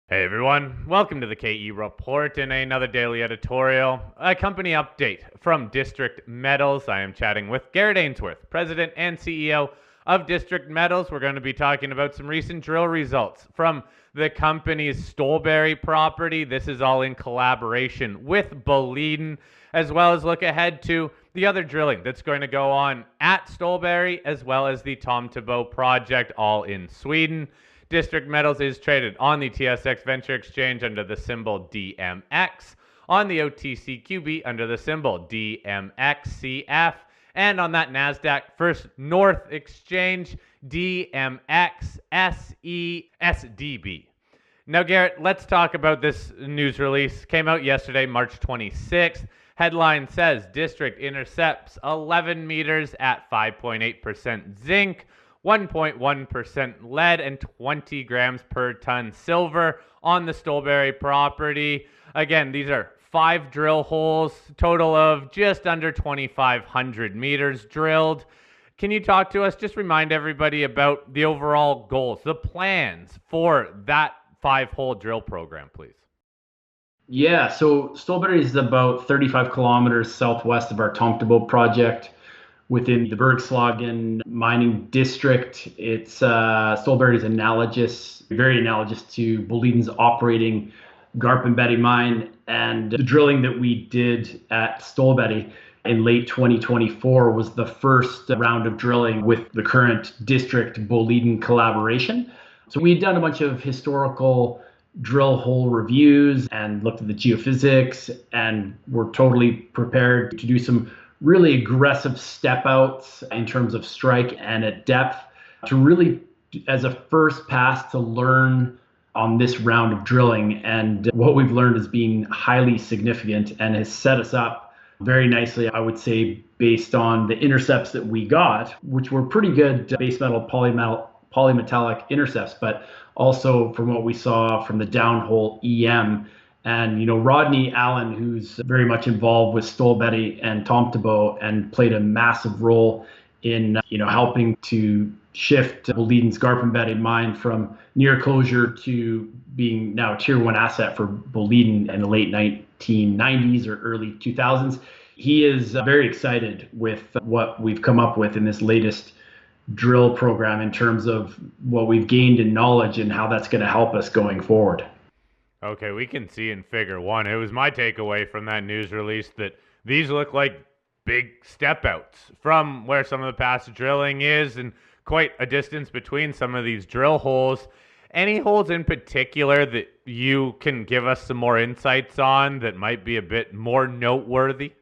Hey everyone, welcome to the KE Report and another daily editorial, a company update from District Metals. I am chatting with Garrett Ainsworth, President and CEO of District Metals. We're going to be talking about some recent drill results from the company's Stollberg property. This is all in collaboration with Boliden, as well as look ahead to the other drilling that's going to go on at Stollberg, as well as the Tomtebo Project, all in Sweden. District Metals is traded on the TSX Venture Exchange under the symbol DMX, on the OTCQB under the symbol DMXCF, and on that Nasdaq First North Exchange, DMXSE SDB. Now, Garrett, let's talk about this news release. Came out yesterday, March 26th. Headline says, District intercepts 11 meters at 5.8% zinc, 1.1% lead, and 20 grams per ton silver on the Stollberg property. Again, these are 5 drill holes, total of just under 2,500 meters drilled. Can you talk to us, just remind everybody about the overall goals, the plans for that 5-hole drill program, please? Yeah, so Stollberg is about 35 kilometers southwest of our Tomtebo project within the Bergslagen mining district. It's Stollberg is very analogous to Boliden's operating Garpenberg mine, and the drilling that we did at Stollberg in late 2024 was the first round of drilling with the current district Boliden collaboration. So we'd done a bunch of historical drill hole reviews and looked at the geophysics, and we're totally prepared to do some really aggressive step outs in terms of strike and at depth to really, as a first pass, to learn on this round of drilling. And what we've learned has been highly significant and has set us up very nicely, I would say, based on the intercepts that we got, which were pretty good base metal polymetallic intercepts, but also from what we saw from the Downhole EM. And, Rodney Allen, who's very much involved with Stollberg and Tomtebo and played a massive role in, helping to shift Boliden's Garpenberg mine from near closure to being now a tier 1 asset for Boliden in the late 1990s or early 2000s. He is very excited with what we've come up with in this latest drill program in terms of what we've gained in knowledge and how that's going to help us going forward. Okay, we can see in figure 1. It was my takeaway from that news release that these look like big step outs from where some of the past drilling is, and quite a distance between some of these drill holes. Any holes in particular that you can give us some more insights on that might be a bit more noteworthy?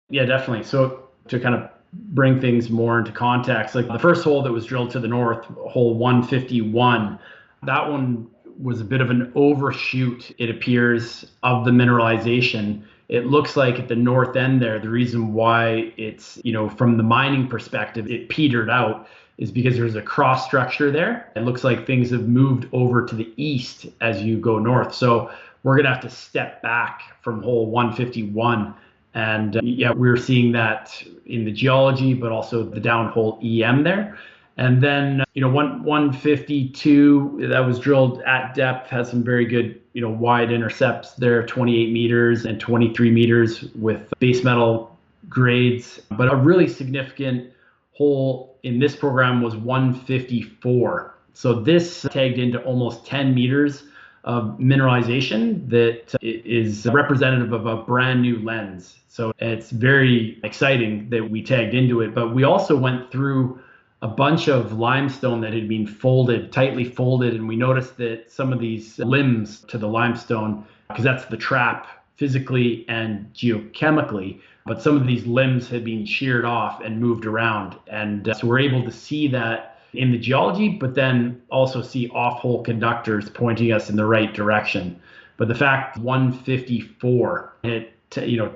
Yeah, definitely. So to kind of bring things more into context, like the first hole that was drilled to the north, hole 151, that one was a bit of an overshoot, it appears, of the mineralization. It looks like at the north end there, the reason why it's, from the mining perspective, it petered out is because there's a cross structure there. It looks like things have moved over to the east as you go north. So we're going to have to step back from hole 151. And we're seeing that in the geology, but also the downhole EM there. And then, 152 that was drilled at depth has some very good, wide intercepts there, 28 meters and 23 meters with base metal grades. But a really significant hole in this program was 154. So this tagged into almost 10 meters of mineralization that is representative of a brand new lens. So it's very exciting that we tagged into it. But we also went through a bunch of limestone that had been tightly folded, and we noticed that some of these limbs to the limestone, because that's the trap physically and geochemically, but some of these limbs had been sheared off and moved around. And so we're able to see that in the geology, but then also see off-hole conductors pointing us in the right direction. But the fact 154 hit,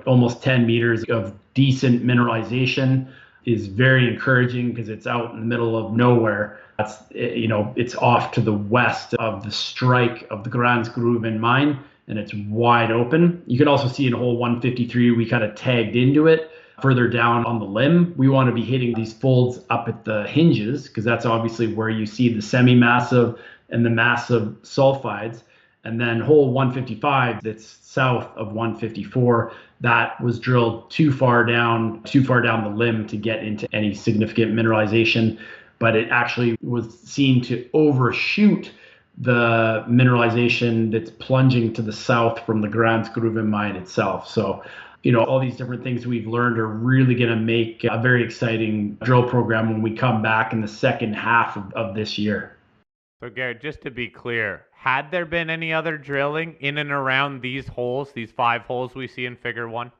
almost 10 meters of decent mineralization is very encouraging because it's out in the middle of nowhere. It's off to the west of the strike of the Gransgruven mine, and it's wide open. You can also see in hole 153, we kind of tagged into it further down on the limb. We want to be hitting these folds up at the hinges because that's obviously where you see the semi-massive and the massive sulfides. And then hole 155, that's south of 154, that was drilled too far down the limb to get into any significant mineralization, but it actually was seen to overshoot the mineralization that's plunging to the south from the Gränsgruvan mine itself. So, all these different things we've learned are really going to make a very exciting drill program when we come back in the second half of this year. So Garrett, just to be clear, had there been any other drilling in and around these holes, these 5 holes we see in figure 1?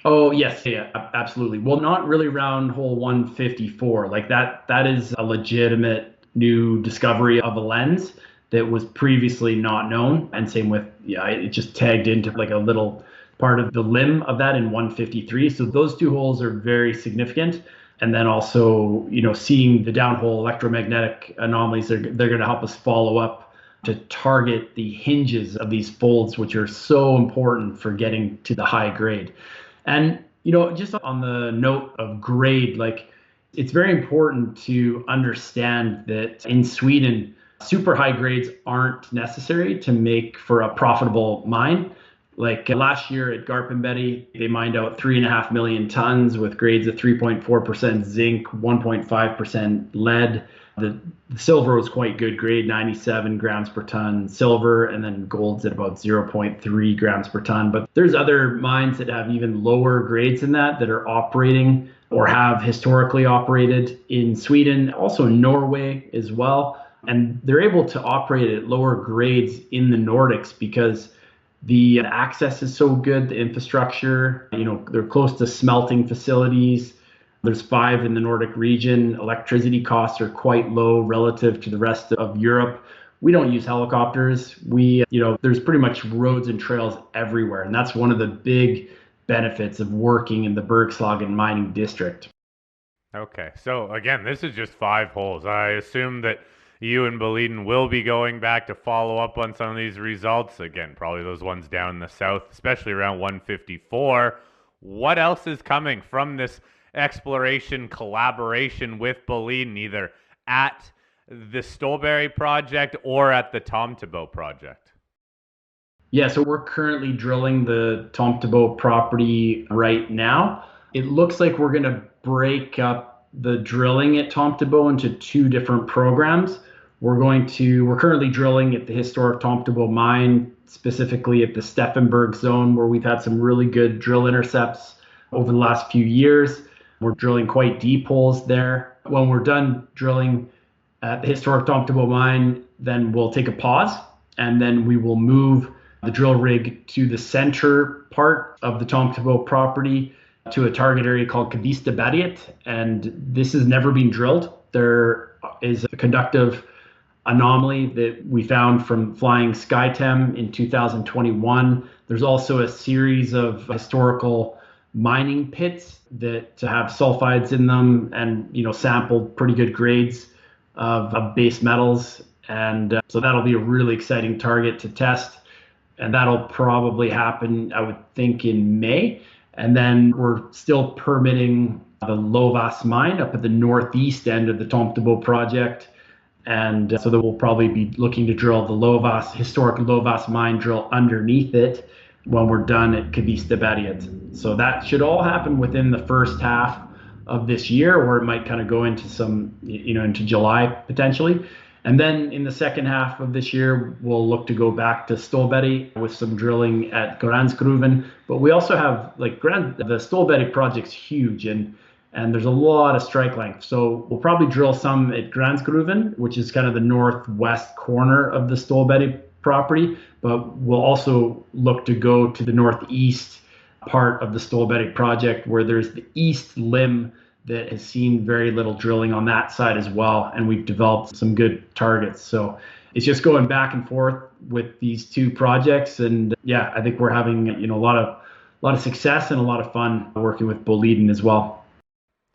Oh, yes. Yeah, absolutely. Well, not really around hole 154. Like that is a legitimate new discovery of a lens that was previously not known. And same with, it just tagged into like a little part of the limb of that in 153. So those 2 holes are very significant. And then also, seeing the downhole electromagnetic anomalies, they're going to help us follow up to target the hinges of these folds, which are so important for getting to the high grade. And, just on the note of grade, like it's very important to understand that in Sweden, super high grades aren't necessary to make for a profitable mine. Like last year at Garpenberg, they mined out 3.5 million tons with grades of 3.4% zinc, 1.5% lead. The silver was quite good grade, 97 grams per ton silver, and then gold's at about 0.3 grams per ton. But there's other mines that have even lower grades than that are operating or have historically operated in Sweden, also in Norway as well. And they're able to operate at lower grades in the Nordics because the access is so good, the infrastructure, they're close to smelting facilities. There's 5 in the Nordic region. Electricity costs are quite low relative to the rest of Europe. We don't use helicopters. There's pretty much roads and trails everywhere. And that's one of the big benefits of working in the Bergslagen mining district. Okay, so again, this is just 5 holes. I assume that you and Boliden will be going back to follow up on some of these results. Again, probably those ones down in the south, especially around 154. What else is coming from this exploration collaboration with Boliden, either at the Stollberg Project or at the Tomtebo Project? Yeah, so we're currently drilling the Tomtebo property right now. It looks like we're going to break up the drilling at Tomtebo into 2 different programs. We're currently drilling at the historic Tomtebo mine, specifically at the Steffenberg zone, where we've had some really good drill intercepts over the last few years. We're drilling quite deep holes there. When we're done drilling at the historic Tomtebo mine, then we'll take a pause, and then we will move the drill rig to the center part of the Tomtebo property to a target area called Kvisteberget. And this has never been drilled. There is a conductive anomaly that we found from flying SkyTem in 2021. There's also a series of historical mining pits that have sulfides in them and sampled pretty good grades of base metals. And so that'll be a really exciting target to test. And that'll probably happen, I would think, in May. And then we're still permitting the Lovas mine up at the northeast end of the Tomtebo project. And so that we'll probably be looking to drill the historic Lovas mine drill underneath it when we're done at Kvisteberget. So that should all happen within the first half of this year, or it might kind of go into into July potentially. And then in the second half of this year, we'll look to go back to Stollberg with some drilling at Gränsgruvan. But we also have the Stollberg project's huge and there's a lot of strike length. So we'll probably drill some at Gränsgruvan, which is kind of the northwest corner of the Stollberg property. But we'll also look to go to the northeast part of the Stollberg project, where there's the east limb that has seen very little drilling on that side as well. And we've developed some good targets. So it's just going back and forth with these 2 projects. And yeah, I think we're having a lot of success and a lot of fun working with Boliden as well.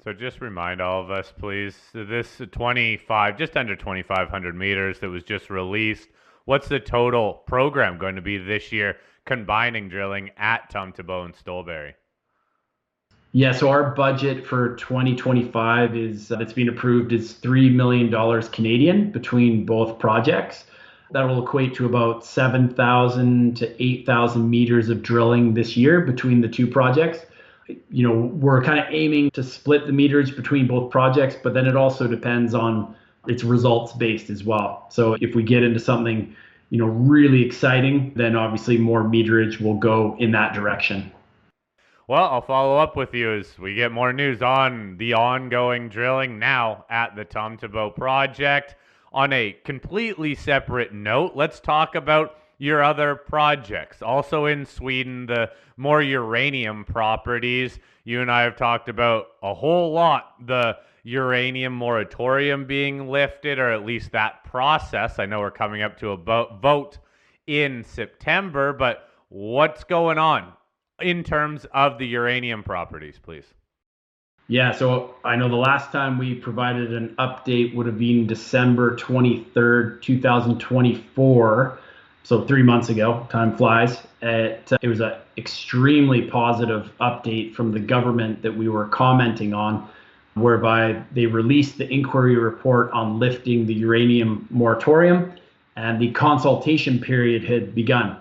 So just remind all of us, please, this just under 2,500 meters that was just released, what's the total program going to be this year, combining drilling at Tomtebo and Stollberg? Yeah, so our budget for 2025 that's been approved is $3 million Canadian between both projects. That'll equate to about 7,000 to 8,000 meters of drilling this year between the two projects. We're kind of aiming to split the meterage between both projects, but then it also depends on it's results based as well. So if we get into something, really exciting, then obviously more meterage will go in that direction. Well, I'll follow up with you as we get more news on the ongoing drilling now at the Tomtebo Project. On a completely separate note, let's talk about your other projects. Also in Sweden, the more uranium properties. You and I have talked about a whole lot the uranium moratorium being lifted, or at least that process. I know we're coming up to a vote in September, but what's going on in terms of the uranium properties, please? Yeah, so I know the last time we provided an update would have been December 23rd, 2024. So 3 months ago, time flies. It was an extremely positive update from the government that we were commenting on, whereby they released the inquiry report on lifting the uranium moratorium, and the consultation period had begun.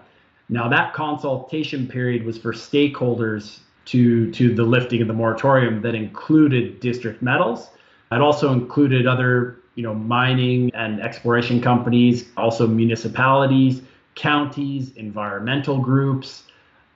Now, that consultation period was for stakeholders to the lifting of the moratorium that included District Metals. It also included other, mining and exploration companies, also municipalities, counties, environmental groups,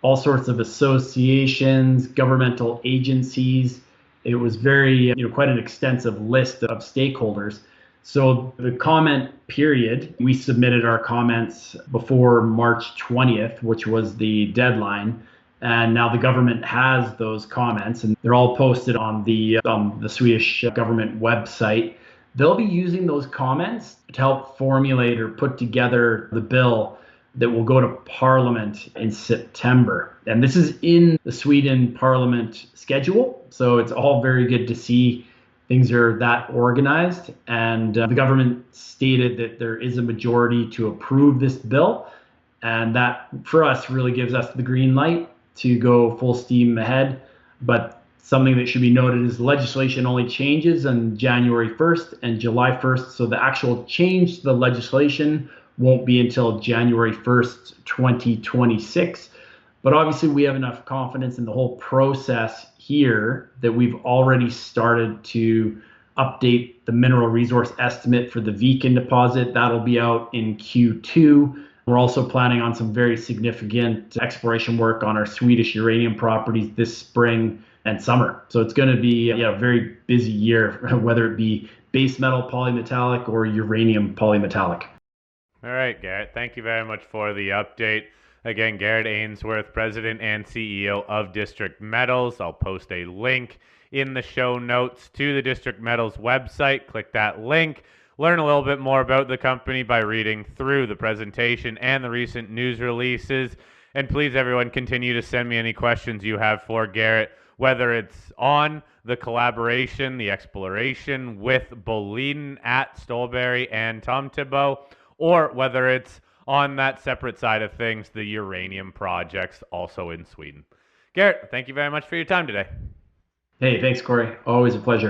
all sorts of associations, governmental agencies. It was very, quite an extensive list of stakeholders. So the comment period, we submitted our comments before March 20th, which was the deadline. And now the government has those comments, and they're all posted on the Swedish government website. They'll be using those comments to help formulate or put together the bill that will go to Parliament in September. And this is in the Sweden Parliament schedule, so it's all very good to see things are that organized. And the government stated that there is a majority to approve this bill, and that for us really gives us the green light to go full steam ahead. But something that should be noted is legislation only changes on January 1st and July 1st, so the actual change to the legislation won't be until January 1st, 2026. But obviously we have enough confidence in the whole process here that we've already started to update the mineral resource estimate for the Viken deposit. That'll be out in Q2. We're also planning on some very significant exploration work on our Swedish uranium properties this spring and summer. So it's going to be a very busy year, whether it be base metal polymetallic or uranium polymetallic. All right, Garrett, thank you very much for the update. Again, Garrett Ainsworth, President and CEO of District Metals. I'll post a link in the show notes to the District Metals website. Click that link. Learn a little bit more about the company by reading through the presentation and the recent news releases. And please, everyone, continue to send me any questions you have for Garrett, whether it's on the collaboration, the exploration with Boliden at Stollberg and Tomtebo, or whether it's on that separate side of things, the uranium projects also in Sweden. Garrett, thank you very much for your time today. Hey, thanks, Corey. Always a pleasure.